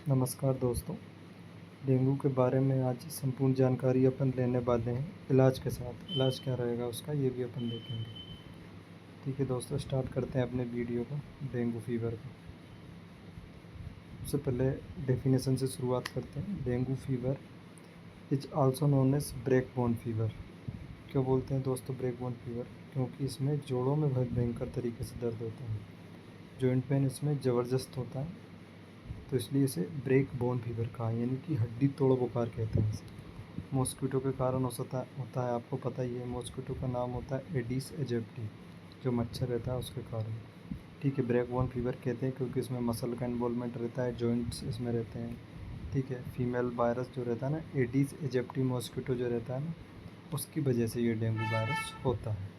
नमस्कार दोस्तों। डेंगू के बारे में आज संपूर्ण जानकारी अपन लेने वाले हैं इलाज के साथ। इलाज क्या रहेगा उसका ये भी अपन देखेंगे। ठीक है दोस्तों, स्टार्ट करते हैं अपने वीडियो को। डेंगू फीवर को सबसे पहले डेफिनेशन से शुरुआत करते हैं। Dengue fever is also known as break bone fever. क्यों बोलते हैं दोस्तों ब्रेक बोन फीवर? क्योंकि इसमें जोड़ों में बहुत भयंकर तरीके से दर्द होता है। जॉइंट पेन इसमें ज़बरदस्त होता है, तो इसलिए इसे ब्रेक बोन फीवर कहा है, यानी कि हड्डी तोड़ बुखार कहते हैं इसे। मॉस्किटो के कारण होता है, आपको पता ही है। मॉस्किटो का नाम होता है एडिस एजिप्टी, जो मच्छर रहता है उसके कारण। ठीक है, ब्रेक बोन फीवर कहते हैं क्योंकि इसमें मसल का इन्वॉल्वमेंट रहता है, जॉइंट्स इसमें रहते हैं। ठीक है, फीमेल वायरस जो रहता है ना, एडिस एजिप्टी मॉस्किटो जो रहता है ना, उसकी वजह से ये डेंगू वायरस होता है।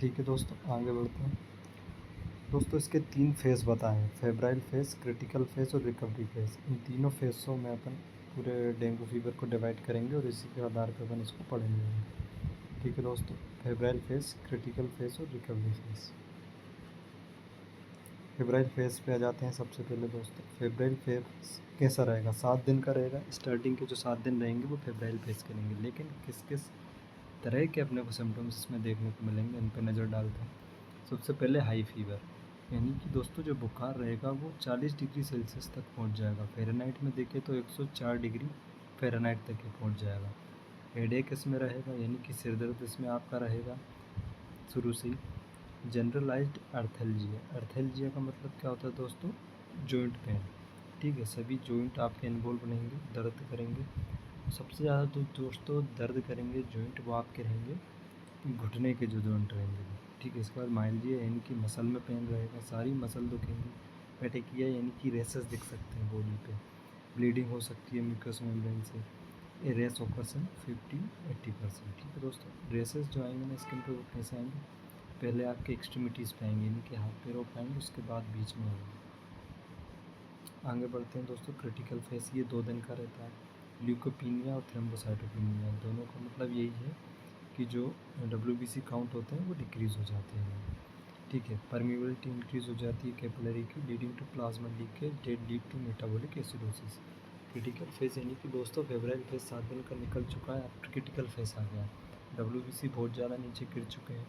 ठीक है दोस्तों, आगे बढ़ते हैं। दोस्तों इसके 3 फेज़ बताए हैं: फेब्राइल फेज़, क्रिटिकल फेज़ और रिकवरी फेज़। इन तीनों फेज़ों में अपन पूरे डेंगू फीवर को डिवाइड करेंगे और इसी के आधार पर अपन इसको पढ़ेंगे। ठीक है दोस्तों, फेब्राइल फेज़, क्रिटिकल फेज़ और रिकवरी फेज़। फेब्राइल फेज़ पे आ जाते हैं सबसे पहले दोस्तों। फेब्राइल फेज़ कैसा रहेगा? 7 दिन का रहेगा। स्टार्टिंग के जो 7 दिन रहेंगे वो फेब्राइल फेज़ के रहेंगे। लेकिन किस किस तरह के अपने को सिम्टम्स इसमें देखने को मिलेंगे, इन पर नज़र डालते हैं। सबसे पहले हाई फीवर, यानी कि दोस्तों जो बुखार रहेगा वो 40 डिग्री सेल्सियस तक पहुंच जाएगा। फ़ारेनहाइट में देखें तो 104 डिग्री फ़ारेनहाइट तक पहुंच जाएगा। हेडेक इसमें रहेगा, यानी कि सिर दर्द इसमें आपका रहेगा शुरू से ही। जनरलाइज्ड अर्थेल्जिया, अर्थेल्जिया का मतलब क्या होता है दोस्तों? Joint pain. ठीक है, सभी जॉइंट आपके इन्वॉल्व रहेंगे, दर्द करेंगे। सबसे ज़्यादा तो दोस्तों दर्द करेंगे जॉइंट वो आपके रहेंगे घुटने के जो जॉइंट रहेंगे। ठीक है, इसके बाद माइल्डिया यानी कि मसल में पेन रहेगा, सारी मसल दुखेंगी। पेटेकिया यानी कि रेसेस दिख सकते हैं बॉडी पे। ब्लीडिंग हो सकती है म्यूकस मेम्ब्रेन से। ए रेस ऑकर्सन 50-80%। ठीक है दोस्तों, रेसेस जो आएंगे ना स्किन पे वो कैसे आएंगे? पहले आपके एक्सट्रीमिटीज़ पे आएंगे, यानी कि हाथ पैरों पे आएंगे, उसके बाद बीच में आएंगे। आगे बढ़ते हैं दोस्तों। क्रिटिकल फेस ये 2 दिन का रहता है। ल्यूकोपीनिया और थ्रोम्बोसाइटोपिनिया, दोनों का मतलब यही है कि जो WBC काउंट होते हैं वो डिक्रीज़ हो जाते हैं। ठीक है, परमिबिलिटी इंक्रीज़ हो जाती है कैपिलरी की, leading to plasma leakage, that lead to metabolic acidosis. Critical phase यानी कि दोस्तों फेब्राइल फेज़ 7 दिन का निकल चुका है, अब क्रिटिकल फेज़ आ गया है। WBC बहुत ज़्यादा नीचे गिर चुके हैं,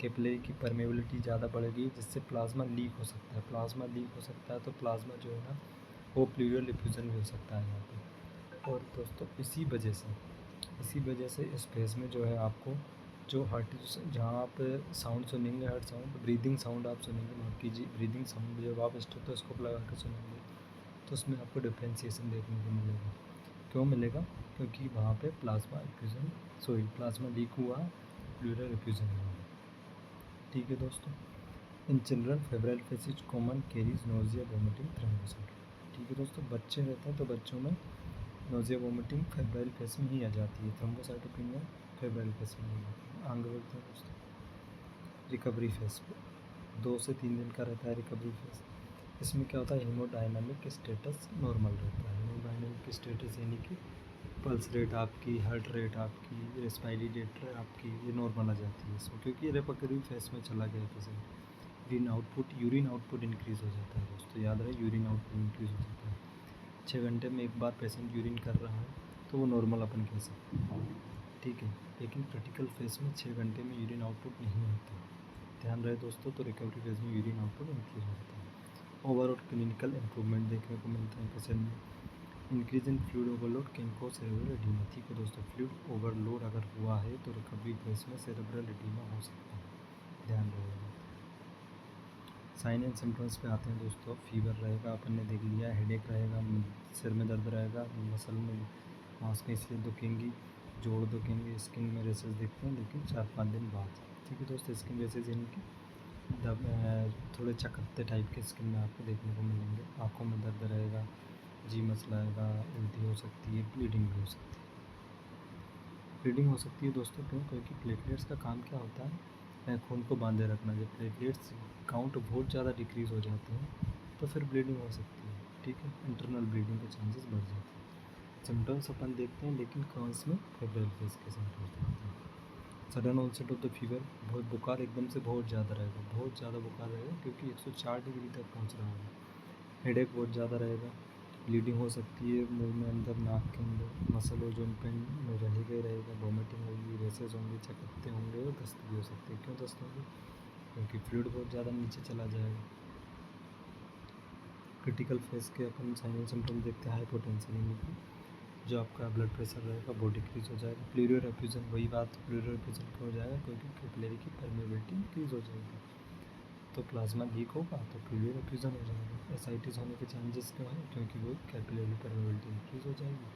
कैपिलरी की परमेबिलिटी ज़्यादा बढ़ गई, जिससे प्लाज्मा लीक हो सकता है। प्लाज्मा लीक हो सकता है तो प्लाज्मा जो है ना वो प्लूरल डिफ्यूज़न भी हो सकता है यहाँ पे। और दोस्तों इसी वजह से इस फेज़ में जो है आपको जो हार्ट, जहाँ आप साउंड सुनेंगे, हार्ट साउंड, ब्रीदिंग साउंड आप सुनेंगे, माफ़ कीजिए, ब्रीदिंग साउंड जब आप स्टेथोस्कोप लगा कर सुनेंगे तो उसमें आपको डिफ्रेंशिएशन देखने को मिलेगा। क्यों मिलेगा? क्योंकि वहाँ पे प्लाज्मा लीक हुआ, प्लूरल डिफ्यूज़न हुआ। ठीक है दोस्तों, in children febrile phase is common, carries nausea, vomiting, thrombocytopenia. ठीक है दोस्तों, बच्चे रहते हैं तो बच्चों में नोजिया वोमिटिंग फेब्राइल फेज में ही आ जाती है, थ्रोम्बोसाइटोपिनिया फेब्राइल फेज में ही आती है। आगे बढ़ते हैं दोस्तों रिकवरी फेज पे। 2 से 3 दिन का रहता है रिकवरी फेज। इसमें क्या होता है? हीमोडायनामिक स्टेटस नॉर्मल रहता है। हीमोडायनामिक स्टेटस यानी कि पल्स रेट आपकी, हार्ट रेट आपकी, रेस्पायरी रेट आपकी ये नॉर्मल आ जाती है इसमें, क्योंकि रिकवरी फेज में चला गया पेशेंट। यूरिन आउटपुट इंक्रीज़ हो जाता है दोस्तों, याद रहे यूरिन आउटपुट इंक्रीज़ हो जाता है। 6 घंटे में एक बार पेशेंट यूरिन कर रहा है तो वो नॉर्मल अपन कह सकते हैं। ठीक है, लेकिन क्रिटिकल फेज में 6 घंटे में यूरिन आउटपुट नहीं होता। ध्यान रहे दोस्तों, तो रिकवरी फेज में यूरिन आउटपुट इंक्रीज़ होता है। ओवरऑल क्लिनिकल इंप्रूवमेंट देखने को मिलता है पेशेंट में। Increase in fluid overload can cause cerebral oedema. ठीक है दोस्तों, फ्लूइड ओवरलोड अगर हुआ है तो रिकवरी फेज में सेरेब्रल एडीमा हो सकता है, ध्यान रखिएगा। साइन एंड सिम्टम्स पे आते हैं दोस्तों। फीवर रहेगा, अपन ने देख लिया। हेडेक रहेगा, सिर में दर्द रहेगा, मसल में मांसपेशियाँ दुखेंगी, जोड़ दुखेंगे, स्किन में रेसेस दिखते हैं लेकिन 4-5 दिन बाद। ठीक है दोस्तों, स्किन रेसेस यानी कि थोड़े चकत्ते टाइप के स्किन में आपको देखने को मिलेंगे। आँखों में दर्द रहेगा, जी मचलाएगा, उल्टी हो सकती है, ब्लीडिंग भी हो सकती है। ब्लीडिंग हो सकती है दोस्तों क्यों? क्योंकि प्लेटलेट्स का काम क्या होता है? खून को बांधे रखना। जब प्लेटलेट्स काउंट बहुत ज़्यादा डिक्रीज़ हो जाते हैं तो फिर ब्लीडिंग हो सकती है। ठीक है, इंटरनल ब्लीडिंग के चांसेस बढ़ जाते हैं। सिम्टम्स अपन देखते हैं, लेकिन कौन में फेब्राइल फेज के सिम्टम्स देखते हैं। Sudden onset of the fever, बहुत बुखार एकदम से बहुत ज़्यादा रहेगा, बहुत ज़्यादा बुखार रहेगा क्योंकि 104 डिग्री तक पहुँच रहा है। हेडेक बहुत ज़्यादा रहेगा, ब्लीडिंग हो सकती है मुंह में अंदर, नाक के अंदर, मसल और जॉइंट पेन में रहेगा ही रहेगा, वॉमिटिंग होगी, रेसेस होंगे, चकत्ते होंगे और दस्त भी हो सकती है। क्यों दस्त होगी? क्योंकि फ्लूइड बहुत ज़्यादा नीचे चला जाएगा। क्रिटिकल फेस के अपन साइन एंड सिम्टम देखते हैं हाइपोटेंशन, यानी कि जो आपका ब्लड प्रेशर रहेगा वो डिक्रीज़ हो जाएगा। प्लूरियल एफ्यूजन, वही बात, प्लूरियल एफ्यूजन क्यों हो जाएगा? क्योंकि कैपिलरी की परमेबिलिटी इंक्रीज़ हो जाएगी। तो प्लाज्मा लीक होगा तो प्लूरियल एफ्यूजन हो जाएगा। एसाइटिस होने के चांसेस क्यों हैं? क्योंकि वो कैपिलरी परमेबिलिटी इंक्रीज़ हो जाएगी,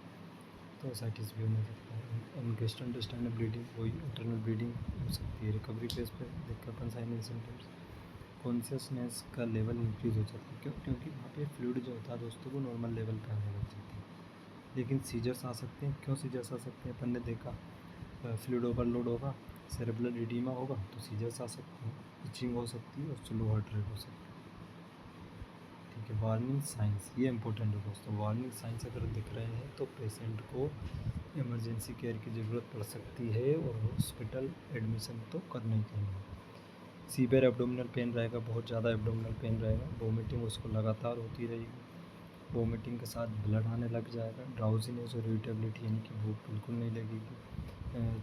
तो एसाइटिस भी होने सकता है। एंड गैस्ट्रोइंटेस्टाइनल ब्लीडिंग, वही इंटरनल ब्लीडिंग हो सकती है। रिकवरी फेज पर देखकर अपन साइन एंड सिम्टम्स, कॉन्शियसनेस का लेवल इंक्रीज़ हो जाता है। क्यों? क्योंकि वहाँ पे फ्लूइड जो होता है दोस्तों वो नॉर्मल लेवल पे आने लग जाता है। लेकिन सीजर्स आ सकते हैं। क्यों सीजर्स आ सकते हैं? अपन ने देखा फ्लूइड ओवरलोड होगा, सेरेब्रल एडीमा होगा तो सीजर्स आ सकते हैं, इचिंग हो सकती है और स्लो हार्ट रेट हो सकती है। ठीक है, वार्निंग साइंस, ये इंपॉर्टेंट है दोस्तों। वार्निंग साइंस अगर दिख रहे हैं तो पेशेंट को इमरजेंसी केयर की ज़रूरत पड़ सकती है और हॉस्पिटल एडमिशन तो करना ही चाहिए। सीवियर एब्डोमिनल पेन रहेगा, बहुत ज़्यादा एब्डोमिनल पेन रहेगा, वोमिटिंग उसको लगातार होती रहेगी, वोमिटिंग के साथ ब्लड आने लग जाएगा, ड्राउजीनेस और इरिटेबिलिटी यानी कि भूख बिल्कुल नहीं लगेगी,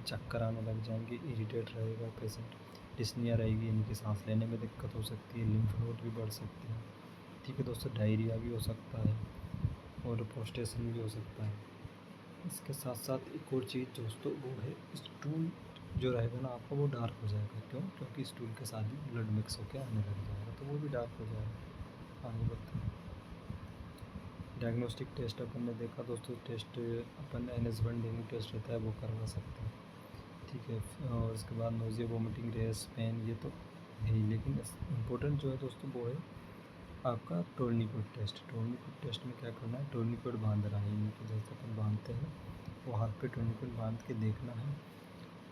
चक्कर आने लग जाएंगे, इरिटेट रहेगा पेशेंट, डिस्निया रहेगी यानी कि सांस लेने में दिक्कत हो सकती है, लिम्फ नोड भी बढ़ सकते हैं। ठीक है दोस्तों, डायरिया भी हो सकता है और प्रोस्टेशन भी हो सकता है। इसके साथ साथ एक और चीज़ दोस्तों वो है स्टूल जो रहेगा ना आपका वो डार्क हो जाएगा। क्यों? क्योंकि स्टूल के साथ ही ब्लड मिक्स होकर आने लग जाएगा तो वो भी डार्क हो जाएगा। आगे बढ़ते हैं। डायग्नोस्टिक टेस्ट अपन ने देखा दोस्तों, टेस्ट अपन NH1 डेंगू टेस्ट रहता है वो करवा सकते हैं। ठीक है, और उसके बाद नोजिया, वोमिटिंग, रेस, पेन, ये तो है ही, लेकिन इम्पोर्टेंट जो है दोस्तों वो है आपका टोर्निकेट टेस्ट। टोर्निकेट टेस्ट में क्या करना है? टोर्निकेट बांधना है, यानी कि जैसे अपन बांधते हैं वो हाथ पे टोर्निकेट बांध के देखना है,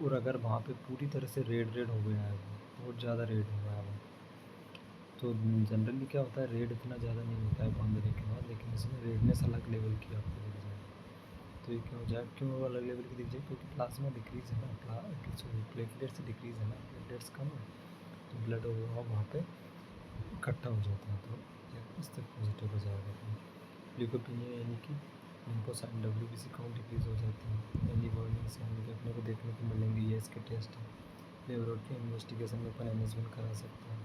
और अगर वहाँ पे पूरी तरह से रेड रेड हो गया है, वो बहुत ज़्यादा रेड हो गया है वो, तो जनरली क्या होता है, रेड इतना ज़्यादा नहीं होता है बांधने के बाद, लेकिन इसमें रेडनेस अलग लेवल की आपको दिख जाएगी। तो ये क्यों हो जाए? क्यों अलग लेवल की दिख जाए? क्योंकि प्लाज्मा डिक्रीज़ है ना, सॉरी प्लेटलेट्स डिक्रीज़ है ना, प्लेटलेट्स कम है तो ब्लड वहाँ पे इकट्ठा हो जाता है, तो ये इस तक पॉजिटिव हो जाएगा अपना। ल्यूकोपीनिया यानी कि लिम्फोसाइट WBC काउंट डिक्रीज़ हो जाती है। एनी वार्निंग साइन भी अपने को देखने को मिलेंगे, ये इसके टेस्ट हैं। लेबोरेटरी इन्वेस्टिगेशन में अपन NH1 करा सकते हैं,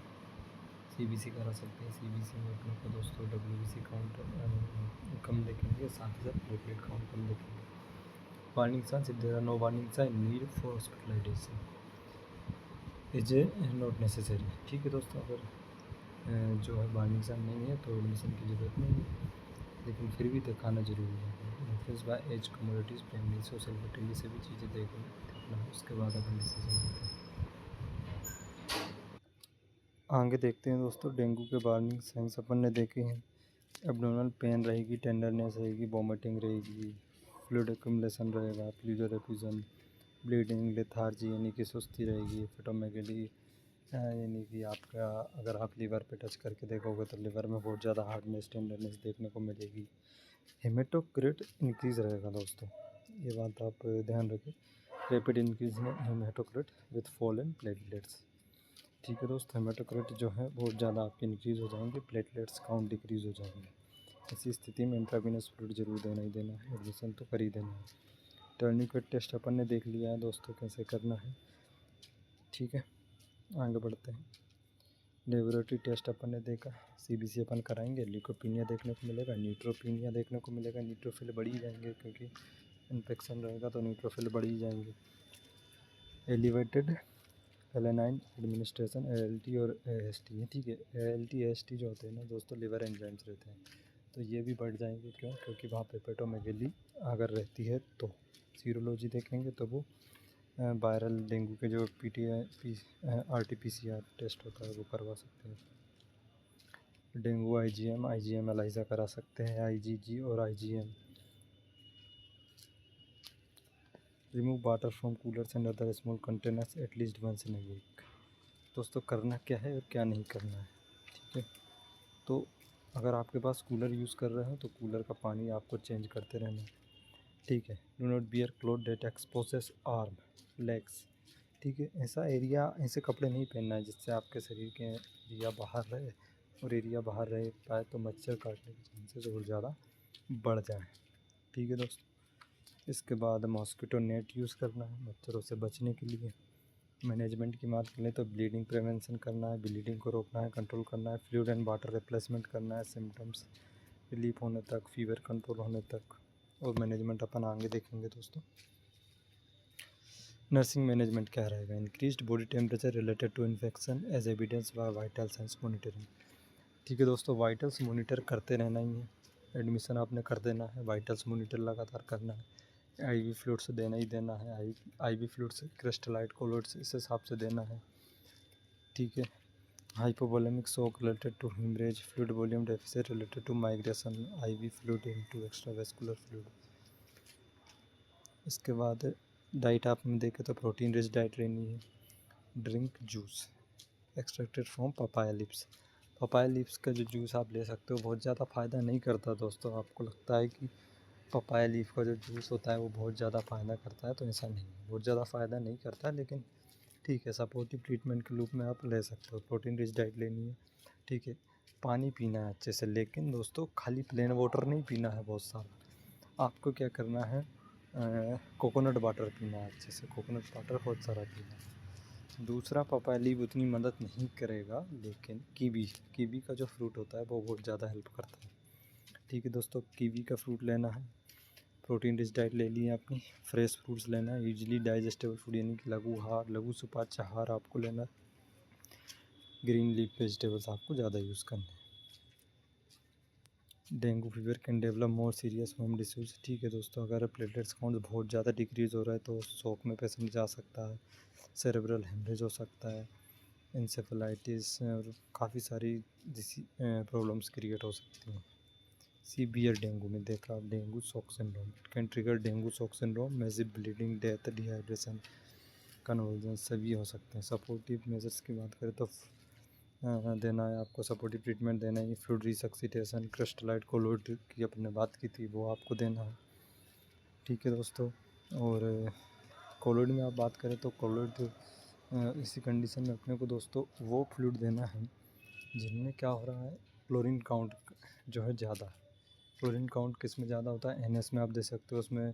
CBC करा सकते हैं। CBC में अपने को दोस्तों WBC काउंट कम देखेंगे, साथ ही साथ प्लेटलेट काउंट कम देखेंगे। Warning signs, if there are no warning sign, need for hospitalisation is not necessary. ठीक है दोस्तों, अगर जो है वार्निंग साइन नहीं है तो एडमिशन की ज़रूरत नहीं है, लेकिन फिर भी दिखाना ज़रूरी है। Influence by age, communities, family, social factor, ये सभी चीज़ें देखना, उसके बाद अपन डिसीजन लेते हैं। आगे देखते हैं दोस्तों, डेंगू के वार्निंग साइंस अपन ने देखे हैं। एब्डोमिनल पेन रहेगी, टेंडरनेस रहेगी, वोमिटिंग रहेगी, फ्लूइड एक्युमुलेशन रहेगा, प्लूरियल एफ्यूजन, ब्लीडिंग, लेथार्जी यानी कि सुस्ती रहेगी, हेपेटोमेगली यानी कि आपका अगर आप लीवर पे टच करके देखोगे तो लीवर में बहुत ज़्यादा हार्डनेस, टेंडरनेस देखने को मिलेगी। हेमेटोक्रिट इंक्रीज़ रहेगा दोस्तों, ये बात आप ध्यान रखें। रैपिड इंक्रीज है haematocrit with fall in platelets. ठीक है दोस्त, हेमेटोक्रिट जो है बहुत ज़्यादा आपके इंक्रीज़ हो जाएंगे, प्लेटलेट्स काउंट डिक्रीज़ हो जाएंगे। ऐसी स्थिति में इंट्रावेनस फ्लूइड जरूर देना ही देना है, एडमिशन तो कर ही देना है। टर्निकेट टेस्ट अपन ने देख लिया है दोस्तों कैसे करना है। ठीक है, आगे बढ़ते हैं। लेबोरेटरी टेस्ट अपन ने देखा, CBC अपन कराएंगे, ल्यूकोपीनिया देखने को मिलेगा, न्यूट्रोपीनिया देखने को मिलेगा, न्यूट्रोफिल बढ़ ही जाएंगे क्योंकि इन्फेक्शन रहेगा तो न्यूट्रोफिल बढ़ ही जाएंगे। एलिवेटेड एलेनाइन एडमिनिस्ट्रेशन, ALT और AST है। ठीक है, ALT AST जो होते हैं ना दोस्तों लिवर एंजाइम्स रहते हैं, तो ये भी बढ़ जाएंगे। क्यों? क्योंकि वहाँ पे हेपेटोमेगली अगर रहती है तो सीरोलॉजी देखेंगे तो वो वायरल डेंगू के जो RT-PCR टेस्ट होता है वो करवा सकते हैं। डेंगू IgM एलाइजा करा सकते हैं, IgG और IgM। Remove water from coolers and other small containers at least once in a week. दोस्तों करना क्या है और क्या नहीं करना है। ठीक है, तो अगर आपके पास कूलर यूज़ कर रहे हो तो कूलर का पानी आपको चेंज करते रहना है। ठीक है, do not wear cloth that exposes arm legs. ठीक है, ऐसा एरिया, ऐसे कपड़े नहीं पहनना है जिससे आपके शरीर के एरिया बाहर रहे, और एरिया बाहर रह पाए तो मच्छर काटने के चांसेस और ज़्यादा बढ़ जाए। ठीक है दोस्तों, इसके बाद मॉस्किटो नेट यूज़ करना है मच्छरों से बचने के लिए। मैनेजमेंट की बात करें तो ब्लीडिंग प्रिवेंशन करना है, ब्लीडिंग को रोकना है, कंट्रोल करना है, फ्लूइड एंड वाटर रिप्लेसमेंट करना है, सिम्टम्स रिलीफ होने तक, फीवर कंट्रोल होने तक। और मैनेजमेंट अपन आगे देखेंगे दोस्तों। नर्सिंग मैनेजमेंट क्या रहेगा? Increased body temperature related to infection as evidence by vital signs monitoring. ठीक है दोस्तों, वाइटल्स मॉनिटर करते रहना ही है। एडमिशन आपने कर देना है, वाइटल्स मॉनिटर लगातार करना है, आईवी फ्लूइड्स देना ही देना है, आईवी फ्लूइड्स क्रिस्टलाइट कोलोइड्स इस हिसाब से देना है। ठीक है, hypovolaemic shock related to haemorrhage, fluid volume deficit related to migration IV fluid into extravascular fluid. इसके बाद डाइट आप में देखें तो प्रोटीन रिच डाइट लेनी है। Drink juice extracted from papaya leaves. Papaya leaves का जो जूस आप ले सकते हो, बहुत ज़्यादा फ़ायदा नहीं करता दोस्तों। आपको लगता है कि पपाया लीफ का जो जूस होता है वो बहुत ज़्यादा फ़ायदा करता है, तो ऐसा नहीं है, बहुत ज़्यादा फ़ायदा नहीं करता, लेकिन ठीक है, सपोर्टिव ट्रीटमेंट के रूप में आप ले सकते हो। प्रोटीन रिच डाइट लेनी है। ठीक है, पानी पीना है अच्छे से, लेकिन दोस्तों खाली प्लेन वाटर नहीं पीना है बहुत सारा। आपको क्या करना है, कोकोनट वाटर पीना है अच्छे से, कोकोनट वाटर बहुत सारा पीना है। दूसरा, पपाया लीफ उतनी मदद नहीं करेगा, लेकिन कीवी का जो फ्रूट होता है वो बहुत ज़्यादा हेल्प करता है। ठीक है दोस्तों, कीवी का फ्रूट लेना है। प्रोटीन रिच डाइट ले ली है अपनी। फ्रेश फ्रूट्स लेना है, ईजिली डाइजेस्टेबल फूड यानी कि लघु सुपाच्य आहार आपको लेना है। ग्रीन लीफ वेजिटेबल्स आपको ज़्यादा यूज़ करने हैं। Dengue fever can develop more serious home disease. ठीक है दोस्तों, अगर प्लेटलेट्स काउंट बहुत ज़्यादा डिक्रीज़ हो रहा है तो शॉक में पेशेंट जा सकता है, सेरेब्रल हेमरेज हो सकता है, इंसेफेलाइटिस और काफ़ी सारी प्रॉब्लम्स क्रिएट हो सकती हैं। सीवियर डेंगू में देखा dengue shock syndrome, it can trigger dengue shock syndrome, massive bleeding, death, dehydration, conversion सभी हो सकते हैं। सपोर्टिव मेजर्स की बात करें तो देना है आपको, सपोर्टिव ट्रीटमेंट देना है, फ्लूइड रिसक्सिटेशन, क्रिस्टलाइट कोलोइड की अपने बात की थी वो आपको देना है। ठीक है दोस्तों, और कोलोइड में आप बात करें तो कोलोइड इसी कंडीशन में अपने को दोस्तों वो फ्लूइड देना है जिनमें क्या हो रहा है, क्लोरीन काउंट जो है ज़्यादा। क्लोरीन काउंट किस में ज़्यादा होता है? एनएस में आप दे सकते हो, उसमें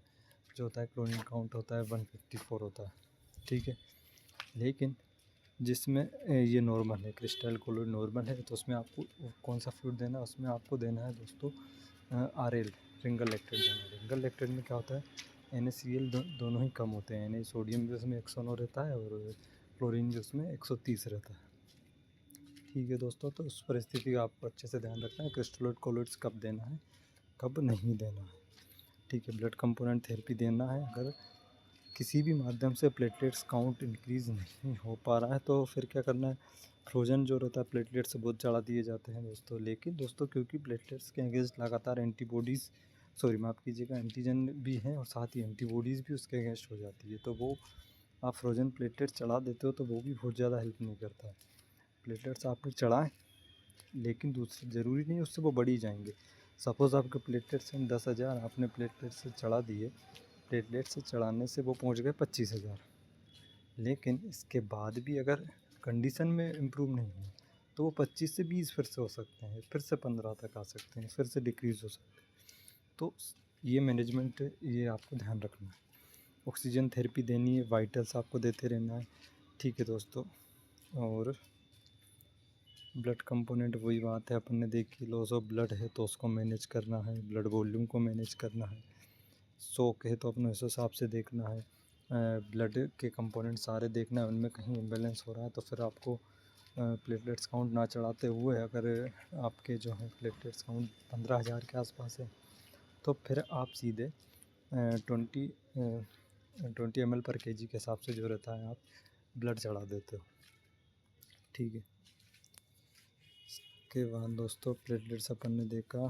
जो होता है क्लोरीन काउंट होता है 154 होता है। ठीक है, लेकिन जिसमें ये नॉर्मल है, क्रिस्टल कोलोइड नॉर्मल है, तो उसमें आपको कौन सा फ्लूइड देना है? उसमें आपको देना है दोस्तों आरएल, रिंगल लैक्टेट देना है। रिंगल लैक्टेट में क्या होता है, NaCl दोनों ही कम होते हैं। सोडियम भी उसमें 109 रहता है और क्लोरीन भी उसमें 130 रहता है। ठीक है दोस्तों, तो उस परिस्थिति का आपको अच्छे से ध्यान रखना है, क्रिस्टलोइड कोलोइड्स कब देना है, कब नहीं देना है। ठीक है, ब्लड कंपोनेंट थेरेपी देना है। अगर किसी भी माध्यम से प्लेटलेट्स काउंट इंक्रीज़ नहीं हो पा रहा है तो फिर क्या करना है, फ्रोजन जो रहता है प्लेटलेट्स बहुत चढ़ा दिए जाते हैं दोस्तों। लेकिन दोस्तों क्योंकि प्लेटलेट्स के अगेंस्ट लगातार एंटीबॉडीज़, सॉरी माफ़ कीजिएगा, एंटीजन भी हैं और साथ ही एंटीबॉडीज़ भी उसके अगेंस्ट हो जाती है, तो वो आप फ्रोजन प्लेटलेट्स चढ़ा देते हो तो वो भी बहुत ज़्यादा हेल्प नहीं करता है। प्लेटलेट्स आपने चढ़ाएँ, लेकिन दूसरे ज़रूरी नहीं उससे वो बढ़ ही जाएंगे। सपोज़ आपके प्लेटलेट्स हैं 10,000, आपने प्लेटलेट्स से चढ़ा दिए, प्लेटलेट से चढ़ाने से वो पहुंच गए 25,000, लेकिन इसके बाद भी अगर कंडीशन में इम्प्रूव नहीं हुआ तो वो 25 से 20 फिर से हो सकते हैं, फिर से 15 तक आ सकते हैं, फिर से डिक्रीज़ हो सकते हैं। तो ये मैनेजमेंट, ये आपको ध्यान रखना है। ऑक्सीजन थेरेपी देनी है, वाइटल्स आपको देते रहना है। ठीक है दोस्तों, और ब्लड कंपोनेंट वही बात है अपन ने देखी, लॉस ऑफ ब्लड है तो उसको मैनेज करना है, ब्लड वॉल्यूम को मैनेज करना है। शॉक है तो अपने उस हिसाब से देखना है, ब्लड के कंपोनेंट सारे देखना है, उनमें कहीं इम्बेलेंस हो रहा है तो फिर आपको प्लेटलेट्स काउंट ना चढ़ाते हुए, अगर आपके जो है प्लेटलेट्स काउंट 15,000 के आसपास है तो फिर आप सीधे 20 ml पर kg के हिसाब से जो रहता है आप ब्लड चढ़ा देते हो। ठीक है, इसके बाद दोस्तों प्लेटलेट्स अपन ने देखा,